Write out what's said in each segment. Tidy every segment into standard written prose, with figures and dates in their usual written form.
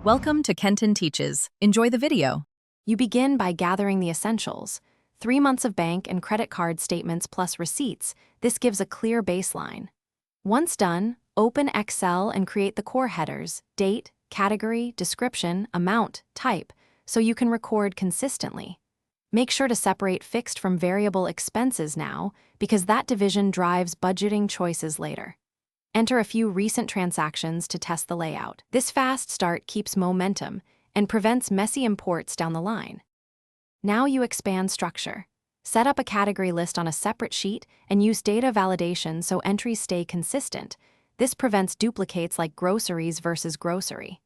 Welcome to Kenton Teaches. Enjoy the video. You begin by gathering the essentials. 3 months of bank and credit card statements plus receipts. This gives a clear baseline. Once done, open Excel and create the core headers, date, category, description, amount, type, so you can record consistently. Make sure to separate fixed from variable expenses now, because that division drives budgeting choices later. Enter a few recent transactions to test the layout. This fast start keeps momentum and prevents messy imports down the line. Now you expand structure. Set up a category list on a separate sheet and use data validation so entries stay consistent. This prevents duplicates like groceries versus grocery.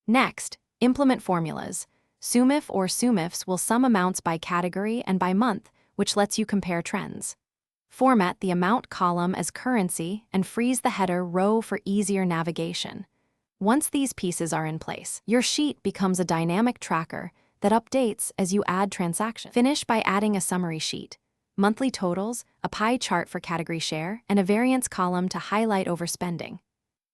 Next, implement formulas. SUMIF or SUMIFs will sum amounts by category and by month, which lets you compare trends. Format the amount column as currency and freeze the header row for easier navigation. Once these pieces are in place, your sheet becomes a dynamic tracker that updates as you add transactions. Finish by adding a summary sheet, monthly totals, a pie chart for category share, and a variance column to highlight overspending.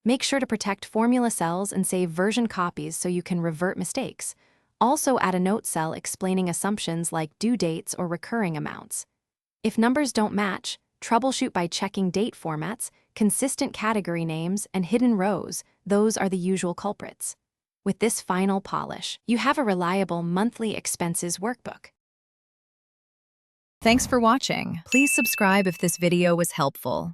Make sure to protect formula cells and save version copies so you can revert mistakes. Also add a note cell explaining assumptions like due dates or recurring amounts. If numbers don't match, troubleshoot by checking date formats, consistent category names, and hidden rows. Those are the usual culprits. With this final polish, you have a reliable monthly expenses workbook. Thanks for watching. Please subscribe if this video was helpful.